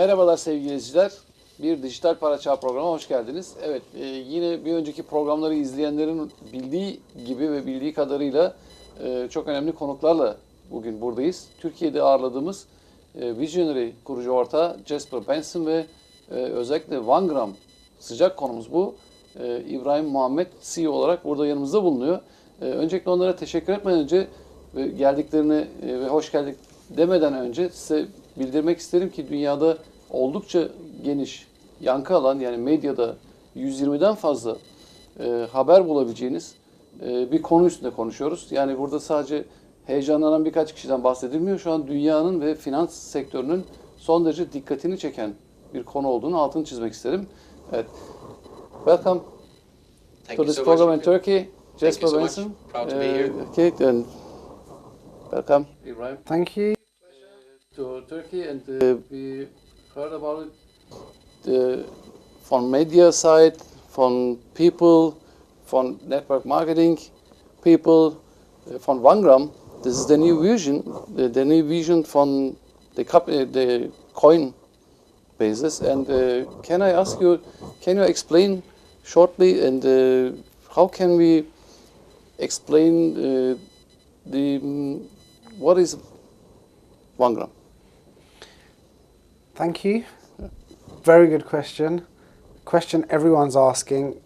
Merhabalar sevgili izleyiciler. Bir dijital para çağı programına hoş geldiniz. Evet, yine bir önceki programları izleyenlerin bildiği gibi ve bildiği kadarıyla çok önemli konuklarla bugün buradayız. Türkiye'de ağırladığımız Vizionary kurucu ortağı JESPER ve özellikle OneGram sıcak konumuz bu. İbrahim Muhammed CEO olarak burada yanımızda bulunuyor. Öncelikle onlara teşekkür etmeden önce geldiklerini ve hoş geldik demeden önce size bildirmek isterim ki dünyada oldukça geniş yankı alan, yani medyada 120'den fazla haber bulabileceğiniz bir konu üstünde konuşuyoruz. Yani burada sadece heyecanlanan birkaç kişiden bahsedilmiyor. Şu an dünyanın ve finans sektörünün son derece dikkatini çeken bir konu olduğunu altını çizmek isterim. Evet. Welcome to this program in Turkey. Jesper Benson. Proud to be here. Okay, then welcome, Ibrahim. Thank you. To Turkey, and we heard about it from media side, from people, from network marketing people, from OneGram. This is the new vision, the new vision from the coin basis. And can I ask you, can you explain shortly, and how can we explain what is OneGram? Thank you. Very good question. Question everyone's asking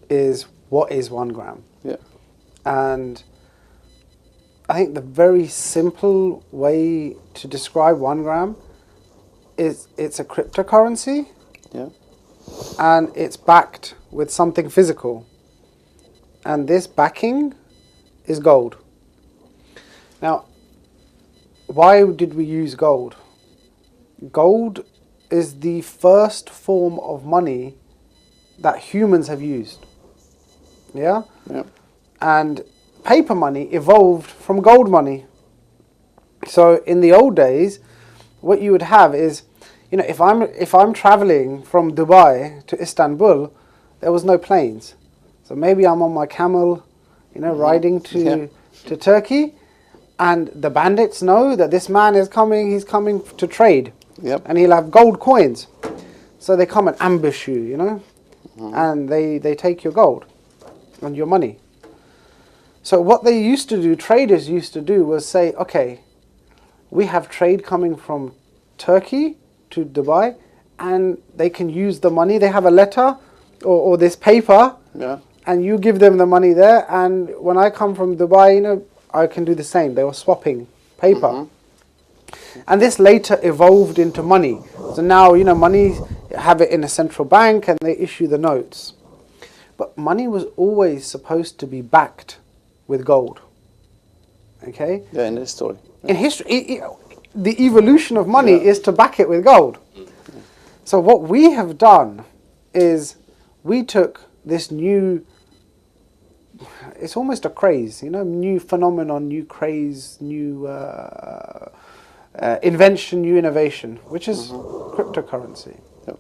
is, what is OneGram? Yeah. And I think the very simple way to describe OneGram is it's a cryptocurrency. Yeah. And it's backed with something physical. And this backing is gold. Now, why did we use gold? Gold is the first form of money that humans have used. Yeah? Yeah. And paper money evolved from gold money. So in the old days, what you would have is, if I'm traveling from Dubai to Istanbul, there was no planes. So maybe I'm on my camel, riding to Turkey, and the bandits know that this man is coming, he's coming to trade. Yep. And he'll have gold coins. So they come and ambush you, and they take your gold and your money. So what they used to do, traders used to do, was say, okay, we have trade coming from Turkey to Dubai, and they can use the money. They have a letter or this paper, Yeah. and you give them the money there, and when I come from Dubai, I can do the same. They were swapping paper. Mm-hmm. And this later evolved into money. So now, money, have it in a central bank and they issue the notes. But money was always supposed to be backed with gold. Okay? Yeah, in this story. In history, the evolution of money is to back it with gold. So what we have done is we took this new, it's almost a craze, new phenomenon, new craze, new invention, new innovation, which is cryptocurrency. Yep.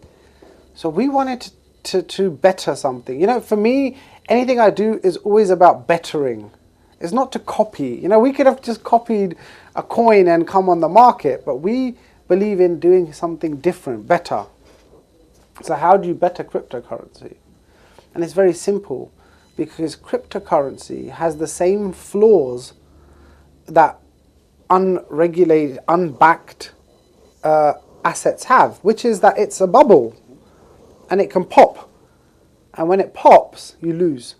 So we wanted to better something. For me, anything I do is always about bettering. It's not to copy. We could have just copied a coin and come on the market, but we believe in doing something different, better. So how do you better cryptocurrency? And it's very simple, because cryptocurrency has the same flaws that unregulated, unbacked assets have, which is that it's a bubble and it can pop. And when it pops, you lose.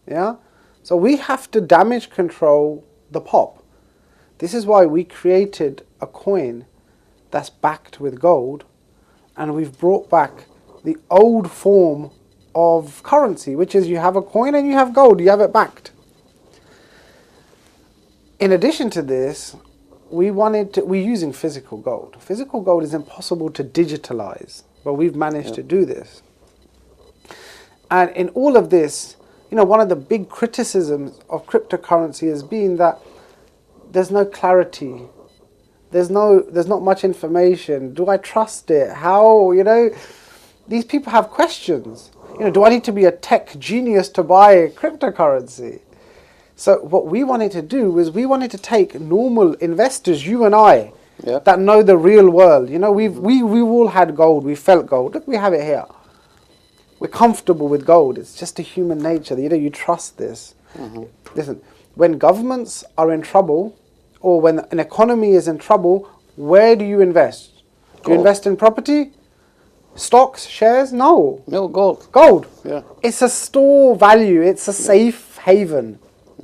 Yeah? So we have to damage control the pop. This is why we created a coin that's backed with gold, and we've brought back the old form of currency, which is you have a coin and you have gold, you have it backed. In addition to this, we're using physical gold. Physical gold is impossible to digitalize, but we've managed to do this. And in all of this, one of the big criticisms of cryptocurrency has been that there's no clarity. There's not much information. Do I trust it? How, these people have questions. Do I need to be a tech genius to buy cryptocurrency? So what we wanted to do was we wanted to take normal investors, you and I, Yeah. that know the real world. You know, we've all had gold. We felt gold. Look, we have it here. We're comfortable with gold. It's just a human nature. You know, you trust this. Listen, when governments are in trouble, or when an economy is in trouble, where do you invest? Do you Gold. invest in property? Stocks? Shares? No. No, gold. Gold. Yeah. It's a store value. It's a safe haven.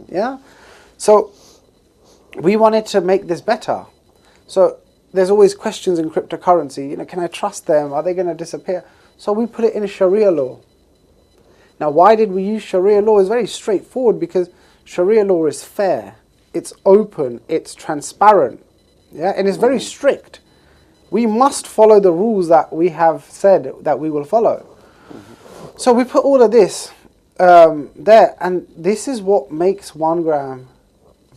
Yeah. So we wanted to make this better. So there's always questions in cryptocurrency. You know, can I trust them? Are they going to disappear? So we put it in Sharia law. Now, why did we use Sharia law? It's very straightforward because Sharia law is fair. It's open. It's transparent. Yeah, and it's very strict. We must follow the rules that we have said that we will follow. So we put all of this there, and this is what makes OneGram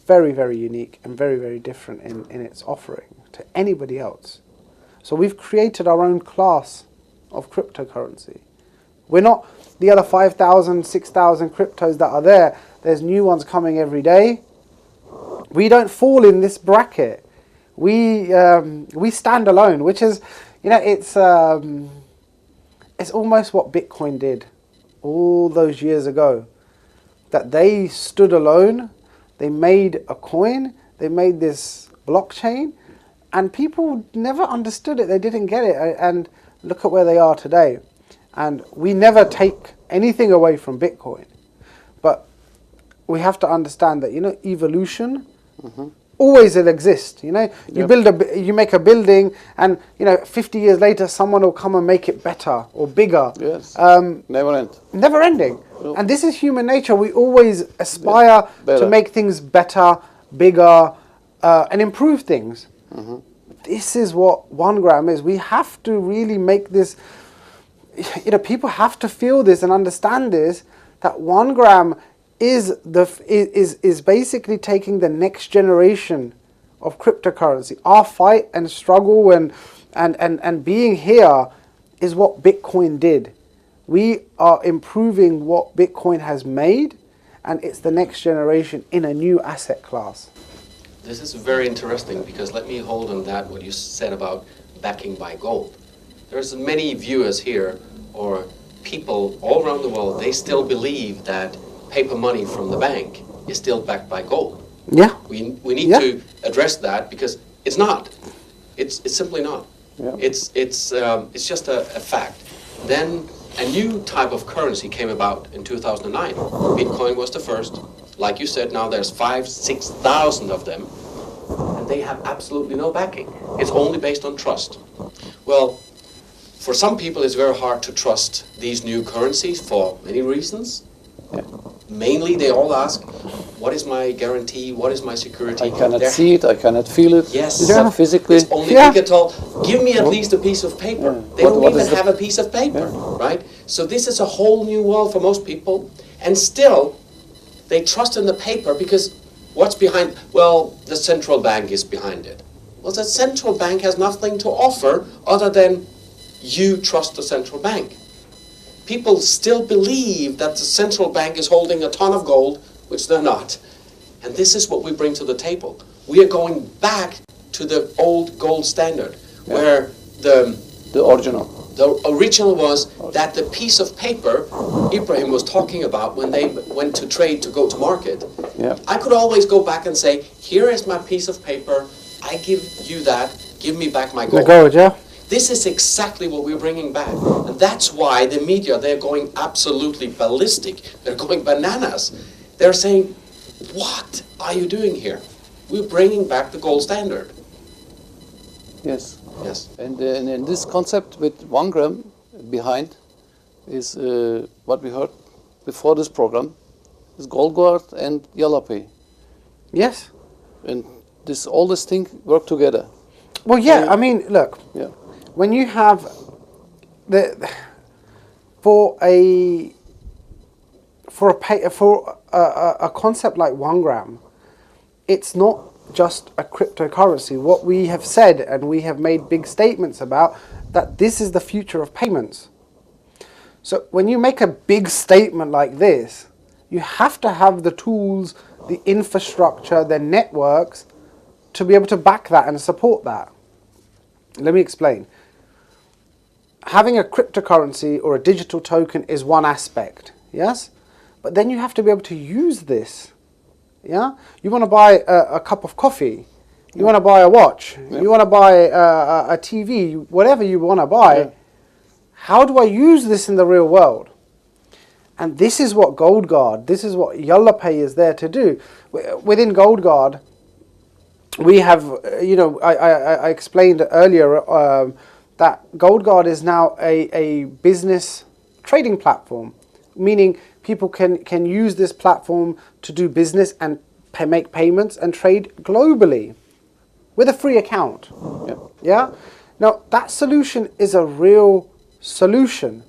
very, very unique and very, very different in its offering to anybody else. So we've created our own class of cryptocurrency. We're not the other 5,000, 6,000 cryptos that are there. There's new ones coming every day. We don't fall in this bracket. We stand alone, which is, you know, it's almost what Bitcoin did all those years ago. That they stood alone, they made a coin, they made this blockchain, and people never understood it. They didn't get it, and look at where they are today. And we never take anything away from Bitcoin, but we have to understand that, you know, evolution always will exist. You know, you you make a building, and you know, 50 years later, someone will come and make it better or bigger. Yes. Never end. Never ending. No. And this is human nature. We always aspire Better. to make things better, bigger, and improve things. This is what OneGram is. We have to really make this. You know, people have to feel this and understand this. That OneGram is basically taking the next generation of cryptocurrency. Our fight and struggle and being here is what Bitcoin did. We are improving what Bitcoin has made, and it's the next generation in a new asset class. This is very interesting because let me hold on that what you said about backing by gold. There's many viewers here or people all around the world, they still believe that paper money from the bank is still backed by gold. Yeah. We need to address that because it's not. It's simply not. Yeah. It's just a fact. Then a new type of currency came about in 2009. Bitcoin was the first. Like you said, now there's 5,000-6,000 of them, and they have absolutely no backing. It's only based on trust. Well, for some people it's very hard to trust these new currencies for many reasons. Yeah. Mainly they all ask, what is my guarantee, what is my security? I cannot see it, I cannot feel it. Yes. It's not physically. It's only digital. Give me at least a piece of paper. Yeah. They What don't is even the- have a piece of paper, right? So this is a whole new world for most people. And still, they trust in the paper because what's behind? Well, the central bank is behind it. Well, the central bank has nothing to offer other than you trust the central bank. People still believe that the central bank is holding a ton of gold, which they're not. And this is what we bring to the table. We are going back to the old gold standard, where the original was that the piece of paper Ibrahim was talking about when they went to trade to go to market. Yeah. I could always go back and say, here is my piece of paper, I give you that, give me back my gold. The gold, yeah. This is exactly what we're bringing back. And that's why the media, they're going absolutely ballistic. They're going bananas. They're saying, what are you doing here? We're bringing back the gold standard. Yes. Yes. And in this concept with OneGram behind is what we heard before this program is Gold Guard and Yalapay. Yes. And all this thing work together. Well, yeah. I mean, look. Yeah. When you have for a concept like OneGram, it's not just a cryptocurrency. What we have said, and we have made big statements about, that this is the future of payments. So when you make a big statement like this, you have to have the tools, the infrastructure, the networks to be able to back that and support that. Let me explain. Having a cryptocurrency or a digital token is one aspect, yes? But then you have to be able to use this, yeah? You want to buy a cup of coffee, you want to buy a watch, you want to buy a TV, whatever you want to buy. Yeah. How do I use this in the real world? And this is what GoldGuard, this is what YallaPay is there to do. Within GoldGuard, we have, I explained earlier that GoldGuard is now a business trading platform, meaning people can use this platform to do business and make payments and trade globally with a free account. Yep. Yeah? Now, that solution is a real solution.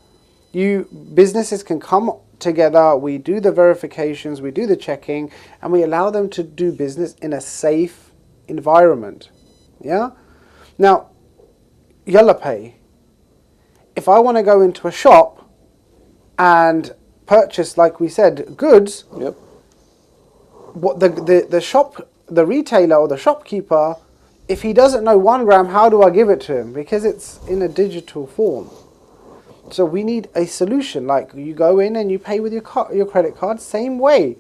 Businesses can come together, we do the verifications, we do the checking, and we allow them to do business in a safe environment. Yeah? Now, YallaPay. If I want to go into a shop and purchase, like we said, goods, Yep. what the shop, the retailer or the shopkeeper, if he doesn't know OneGram, how do I give it to him? Because it's in a digital form. So we need a solution, like you go in and you pay with your credit card, same way.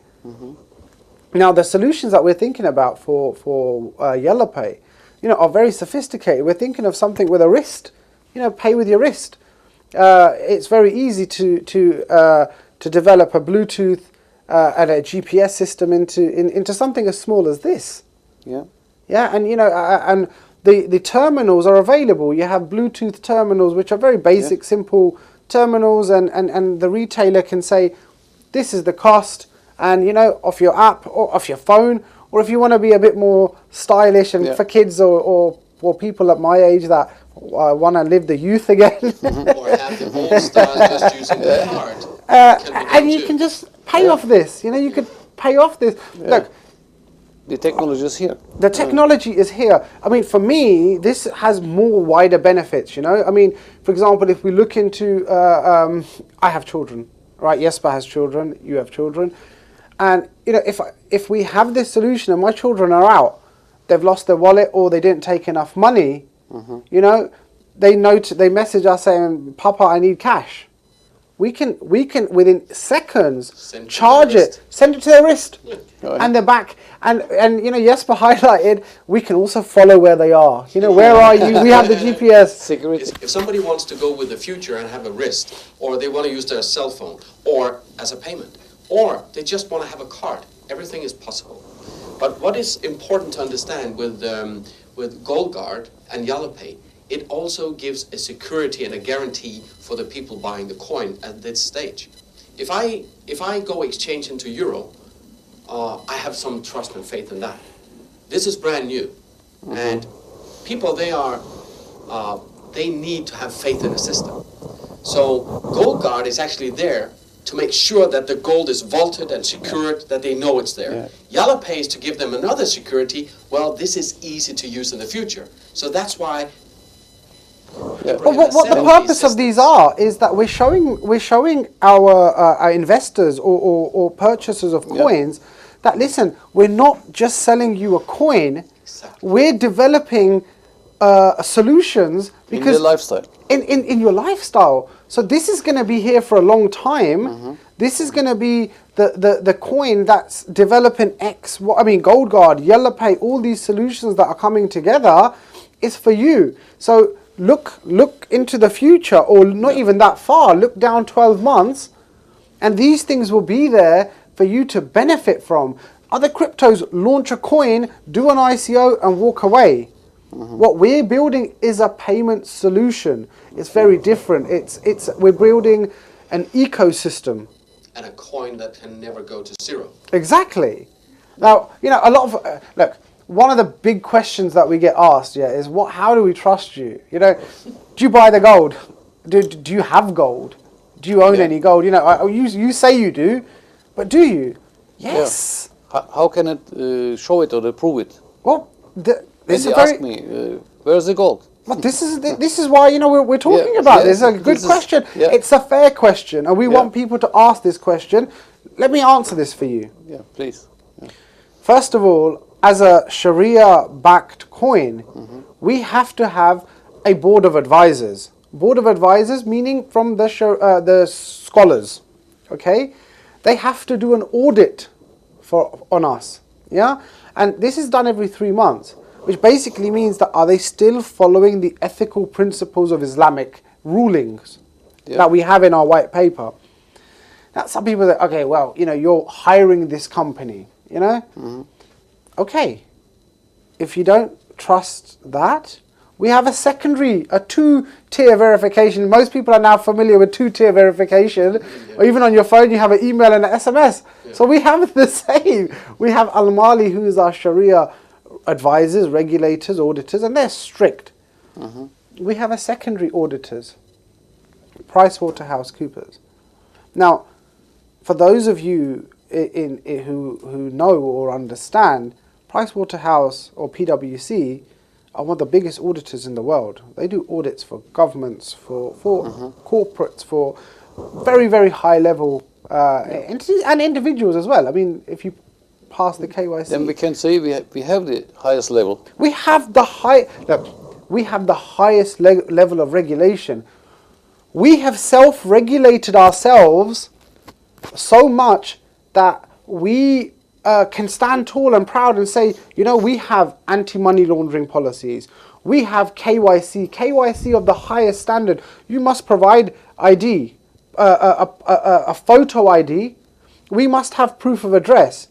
Now the solutions that we're thinking about for YallaPay, are very sophisticated. We're thinking of something with a wrist, pay with your wrist. It's very easy to develop a Bluetooth and a GPS system into something as small as this. Yeah. Yeah, and and the terminals are available. You have Bluetooth terminals, which are very basic, simple terminals, and the retailer can say, this is the cost, and off your app or off your phone, or if you want to be a bit more stylish and for kids or people at my age that want to live the youth again. Or have the old style just using the card. And you can just pay off this. You could pay off this. Yeah. Look, The technology is here. the technology is here. I mean, for me, this has more wider benefits, I mean, for example, if we look into, I have children, right? Jesper has children, you have children. And, if we have this solution and my children are out, they've lost their wallet or they didn't take enough money, they message us saying, Papa, I need cash. We can within seconds charge it, send it to their wrist, and they're back. And Jesper highlighted, we can also follow where they are. Where are you? We have the GPS. Security. If somebody wants to go with the future and have a wrist, or they want to use their cell phone, or as a payment, or they just want to have a card, everything is possible. But what is important to understand with GoldGuard and YallaPay, it also gives a security and a guarantee for the people buying the coin at this stage. If I go exchange into euro, I have some trust and faith in that. This is brand new, and people they need to have faith in the system. So GoldGuard is actually there to make sure that the gold is vaulted and secured, that they know it's there. YallaPay is to give them another security. Well, this is easy to use in the future. So that's why. But what the purpose of these is that we're showing our investors or purchasers of coins that, listen, we're not just selling you a coin, we're developing solutions because in your lifestyle. In your lifestyle. So this is going to be here for a long time. This is going to be the coin that's developing GoldGuard, YallaPay, all these solutions that are coming together is for you. So look into the future, or not even that far, look down 12 months, and these things will be there for you to benefit from. Other cryptos launch a coin, do an ICO and walk away. What we're building is a payment solution. It's very different. We're building an ecosystem. And a coin that can never go to zero. Exactly. Now, a lot of look. One of the big questions that we get asked, is how do we trust you? Do you buy the gold? Do you have gold? Do you own any gold? You say you do, but do you? Yes. Yeah. How can it show it or prove it? Well, They ask me, where's the gold? Well, this is why we're talking about this. It's a good question. It's a fair question, and we want people to ask this question. Let me answer this for you. Yeah, please. Yeah. First of all, as a Sharia-backed coin, we have to have a board of advisors. Board of advisors meaning from the scholars, okay? They have to do an audit on us, yeah? And this is done every 3 months, which basically means that are they still following the ethical principles of Islamic rulings that we have in our white paper? Now, some people say, okay, well, you know, you're hiring this company, you know? Okay, if you don't trust that, we have a secondary, a 2-tier verification. Most people are now familiar with 2-tier verification. Or even on your phone, you have an email and an SMS. So we have the same. We have Al-Mali, who is our Sharia advisors, regulators, auditors, and they're strict. We have a secondary auditors, PricewaterhouseCoopers. Now, for those of you who know or understand, Pricewaterhouse or PwC are one of the biggest auditors in the world. They do audits for governments, for corporates, for very, very high level entities and individuals as well. I mean, if you pass the KYC, Then we can say we have the highest level. we have the highest level of regulation. We have self-regulated ourselves so much that we can stand tall and proud and say, you know, we have anti-money laundering policies. We have KYC of the highest standard. You must provide ID, a photo ID. We must have proof of address.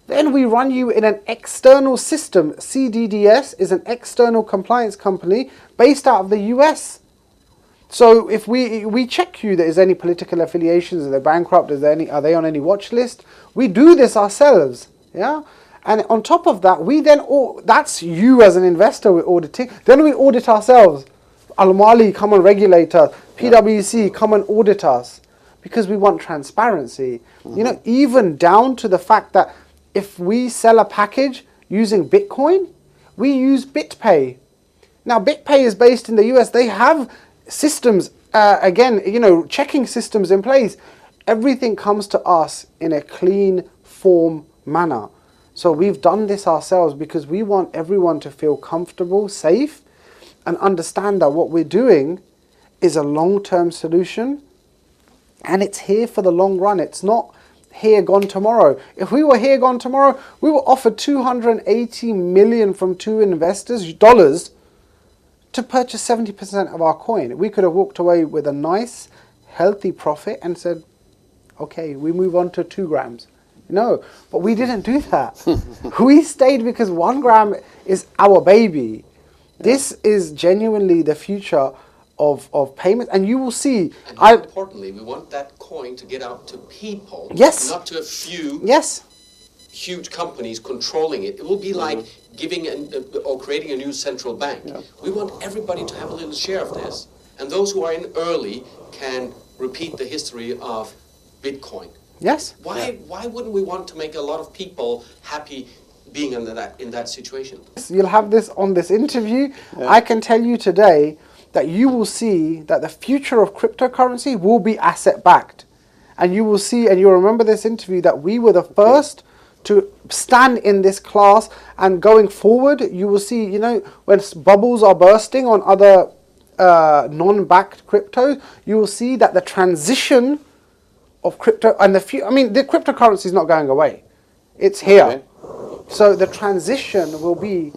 Then we run you in an external system. CDDS is an external compliance company based out of the US. So if we check you, there's any political affiliations, are they bankrupt, are they on any watch list? We do this ourselves, yeah? And on top of that, we then, that's you as an investor we're auditing, then we audit ourselves. Al-Mali, come and regulate us. PwC, come and audit us. Because we want transparency. You know, even down to the fact that if we sell a package using Bitcoin, we use BitPay. Now, BitPay is based in the US. They have systems, again, you know, checking systems in place. Everything comes to us in a clean form manner. So we've done this ourselves because we want everyone to feel comfortable, safe, and understand that what we're doing is a long-term solution and it's here for the long run. It's not here, gone tomorrow. If we were here, gone tomorrow, we were offered $280 million from 2 investors, dollars, to purchase 70% of our coin. We could have walked away with a nice, healthy profit and said, okay, we move on to 2 grams. No, but we didn't do that. We stayed because OneGram is our baby. This is genuinely the future of payment, and you will see. And more importantly, we want that coin to get out to people, not to a few huge companies controlling it. It will be like giving or creating a new central bank. We want everybody to have a little share of this, and those who are in early can repeat the history of Bitcoin. Yes. Why wouldn't we want to make a lot of people happy being in that situation? You'll have this on this interview. I can tell you today that you will see that the future of cryptocurrency will be asset backed, and you will see, and you'll remember this interview, that we were the first to stand in this class, and going forward you will see, you know, when bubbles are bursting on other non-backed cryptos, you will see that the transition of crypto and the cryptocurrency is not going away. It's here. Okay. So the transition will be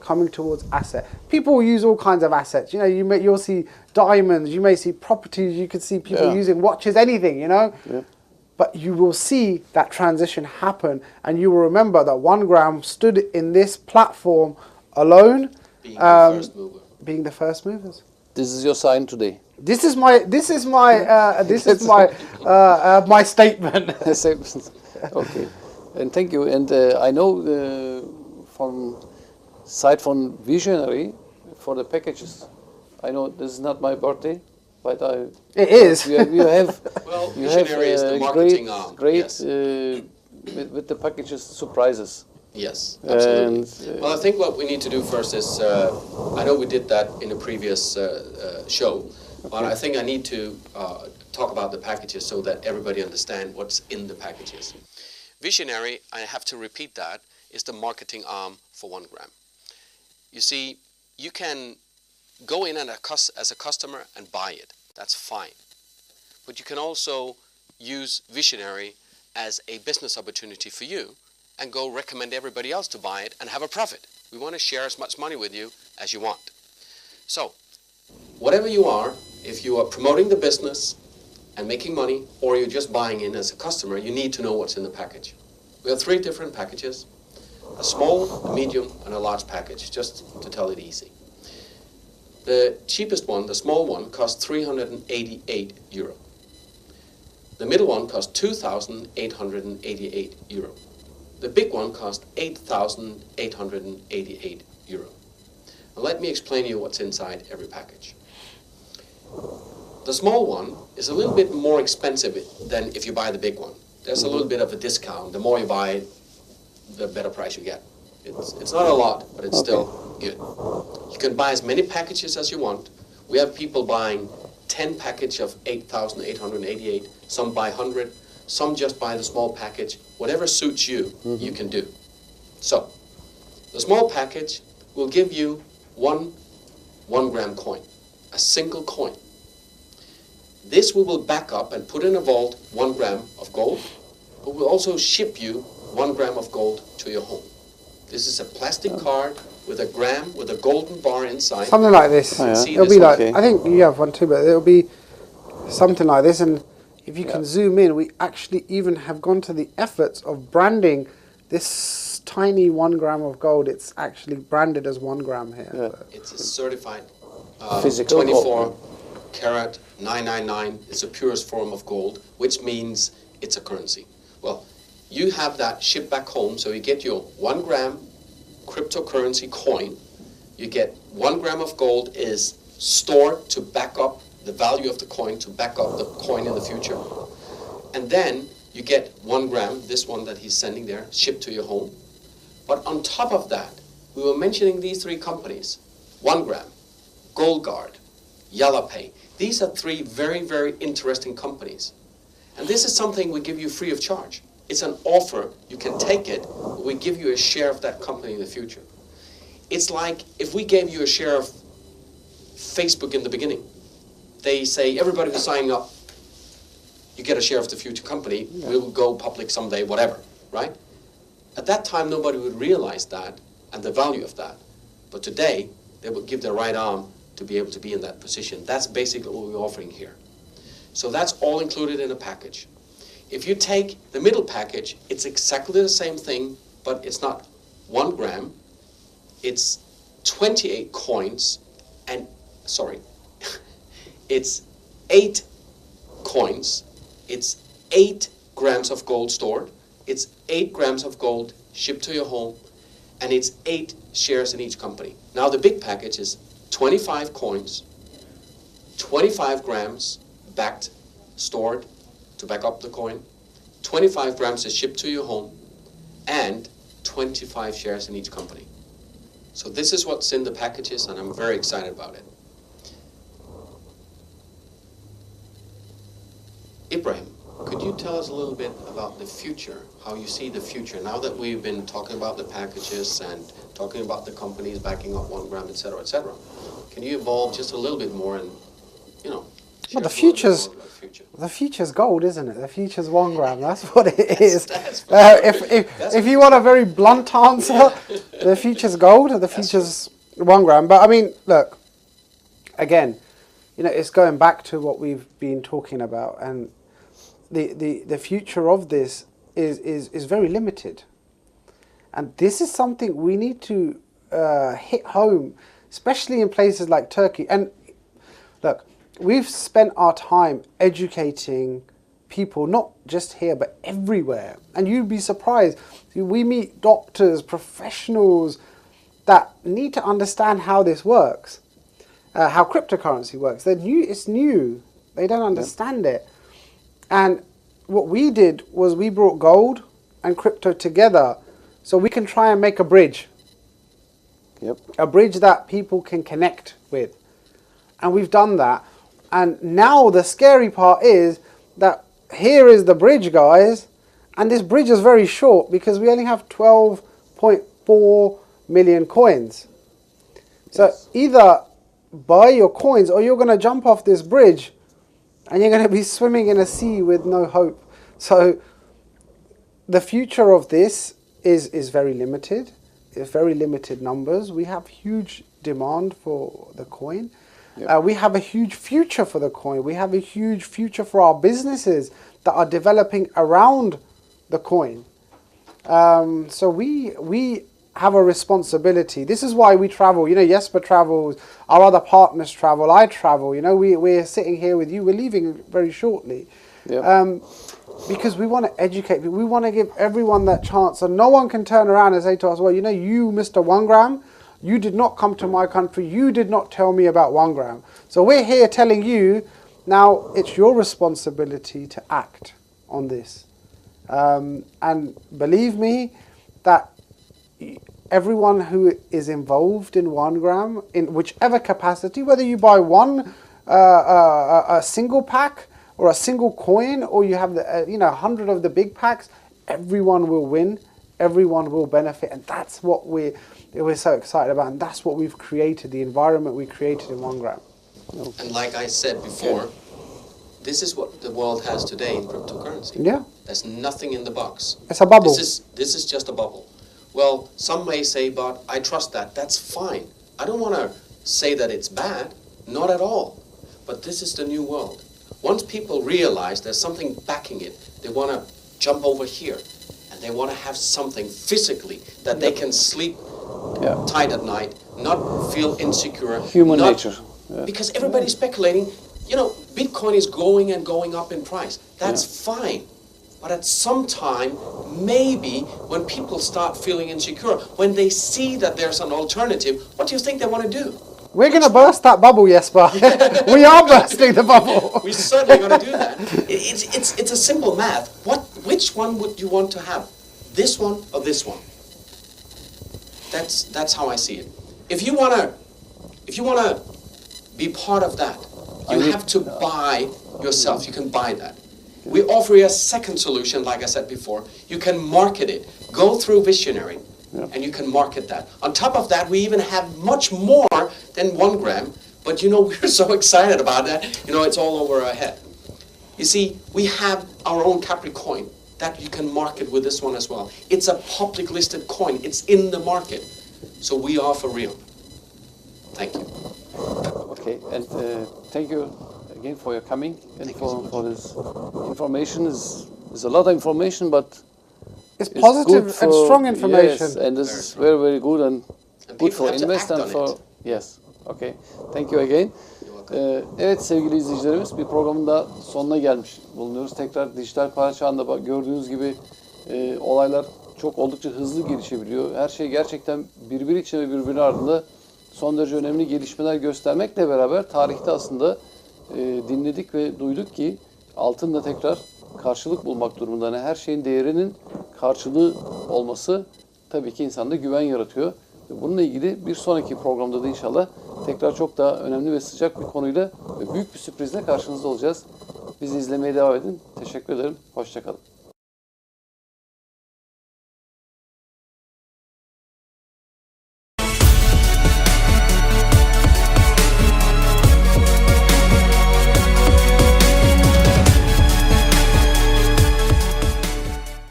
coming towards asset. People will use all kinds of assets. You know, you'll see diamonds, you may see properties, you could see people using watches, anything, you know. Yeah. But you will see that transition happen, and you will remember that OneGram stood in this platform alone, being the first movers. This is your sign today. This is my my statement. Okay, and thank you. And I know from Vizionary for the packages. I know this is not my birthday, but it is. You have Vizionary is the marketing arm. Great with the packages surprises. Yes, absolutely. Well, I think what we need to do first is, I know we did that in a previous show, but I think I need to talk about the packages so that everybody understands what's in the packages. Vizionary, I have to repeat that, is the marketing arm for OneGram. You see, you can go in as a customer and buy it. That's fine. But you can also use Visionary as a business opportunity for you and go recommend everybody else to buy it and have a profit. We want to share as much money with you as you want. So, whatever you are, if you are promoting the business and making money, or you're just buying in as a customer, you need to know what's in the package. We have 3 different packages: a small, a medium, and a large package, just to tell it easy. The cheapest one, the small one, costs 388 euro. The middle one costs 2,888 euro. The big one costs 8,888 euro. Now let me explain to you what's inside every package. The small one is a little bit more expensive than if you buy the big one. There's a little bit of a discount. The more you buy, the better price you get. It's not a lot, but it's still good. You can buy as many packages as you want. We have people buying 10 package of 8,888. Some buy 100. Some just buy the small package. Whatever suits you, you can do. So, the small package will give you one gram coin, a single coin. This we will back up and put in a vault 1 gram of gold, but we'll also ship you 1 gram of gold to your home. This is a plastic card with a gram with a golden bar inside. Something like this. Oh, yeah. It'll be like, I think you have one too, but it'll be something like this. And if you can zoom in, we actually even have gone to the efforts of branding this tiny 1 gram of gold. It's actually branded as 1 gram here. Yeah. It's a certified Physical 24 carat 999. It's the purest form of gold, which means it's a currency. Well, you have that shipped back home, so you get your 1 gram cryptocurrency coin. You get 1 gram of gold is stored to back up the value of the coin, to back up the coin in the future. And then you get 1 gram, this one that he's sending there, shipped to your home. But on top of that, we were mentioning these 3 companies: OneGram, GoldGuard, YallaPay. These are 3 very, very interesting companies. And this is something we give you free of charge. It's an offer. You can take it. We give you a share of that company in the future. It's like if we gave you a share of Facebook in the beginning. They say, everybody who's signing up, you get a share of the future company. Yeah. We will go public someday, whatever, right? At that time, nobody would realize that and the value of that. But today, they would give their right arm to be able to be in that position. That's basically what we're offering here. So that's all included in a package. If you take the middle package, it's exactly the same thing, but it's not 1 gram. It's 28 coins and, it's 8 coins. It's 8 grams of gold stored. It's 8 grams of gold shipped to your home, and it's 8 shares in each company. Now the big package is 25 coins, 25 grams backed, stored to back up the coin, 25 grams is shipped to your home, and 25 shares in each company. So this is what's in the packages, and I'm very excited about it. Ibrahim, could you tell us a little bit about the future, how you see the future, now that we've been talking about the packages and talking about the companies backing up OneGram, et cetera, et cetera. Can you evolve just a little bit more and, well, the future's gold, isn't it? The future's 1 gram. That's what it is. If you want a very blunt answer, the future's gold. The future's 1 gram. But I mean, look, again, it's going back to what we've been talking about, and the future of this is very limited, and this is something we need to hit home, especially in places like Turkey. And look, we've spent our time educating people, not just here, but everywhere. And you'd be surprised. We meet doctors, professionals that need to understand how this works, how cryptocurrency works. It's new. They don't understand it. And what we did was we brought gold and crypto together so we can try and make a bridge. Yep. A bridge that people can connect with. And we've done that. And now the scary part is that here is the bridge, guys. And this bridge is very short because we only have 12 6.4 million coins. So Yes. either buy your coins or you're going to jump off this bridge and you're going to be swimming in a sea with no hope. So the future of this is very limited. It's very limited numbers. We have huge demand for the coin. Yep. We have a huge future for the coin. We have a huge future for our businesses that are developing around the coin. So we have a responsibility. This is why we travel. You know, JESPER travels, our other partners travel, I travel. You know, we're sitting here with you. We're leaving very shortly. Yep. Because we want to educate people. We want to give everyone that chance. And no one can turn around and say to us, well, you know, you, Mr. OneGram, you did not come to my country. You did not tell me about OneGram. So we're here telling you, now it's your responsibility to act on this. And believe me, that everyone who is involved in OneGram, in whichever capacity, whether you buy a single pack or a single coin, or you have 100 of the big packs, everyone will win, everyone will benefit, and that's what we're so excited about, and that's what we've created, the environment we created in OneGram. And like I said before, this is what the world has today in cryptocurrency. Yeah. There's nothing in the box. It's a bubble. This is just a bubble. Well, some may say, but I trust that. That's fine. I don't want to say that it's bad. Not at all. But this is the new world. Once people realize there's something backing it, they want to jump over here. And they want to have something physically that they can sleep tight at night, not feel insecure. Human nature. Yeah. Because everybody's speculating, you know, Bitcoin is going and going up in price. That's fine. But at some time, maybe when people start feeling insecure, when they see that there's an alternative, what do you think they want to do? We're going to burst that bubble, Jesper. We are bursting the bubble. We're certainly going to do that. It's a simple math. Which one would you want to have? This one or this one? That's how I see it. If you wanna be part of that, you have to buy yourself. You can buy that. We offer you a second solution, like I said before. You can market it. Go through Vizionary, and you can market that. On top of that, we even have much more than OneGram. But you know, we're so excited about that. You know, it's all over our head. You see, we have our own Capricorn that you can market with this one as well. It's a public listed coin. It's in the market. So we are for real. Thank you. Okay, and thank you again for your coming and for this information. Is a lot of information, but It's positive good and strong information. Yes, and this is very, very good and good for people have to invest act and on for it. yes. Okay, thank you again. Evet sevgili izleyicilerimiz, bir programın da sonuna gelmiş bulunuyoruz. Tekrar dijital para çağında gördüğünüz gibi olaylar çok oldukça hızlı gelişebiliyor. Her şey gerçekten birbiri içinde ve birbiri ardında son derece önemli gelişmeler göstermekle beraber tarihte aslında dinledik ve duyduk ki altın da tekrar karşılık bulmak durumunda. Yani her şeyin değerinin karşılığı olması tabii ki insanda güven yaratıyor. Bununla ilgili bir sonraki programda da inşallah tekrar çok daha önemli ve sıcak bir konuyla ve büyük bir sürprizle karşınızda olacağız. Bizi izlemeye devam edin. Teşekkür ederim. Hoşça kalın.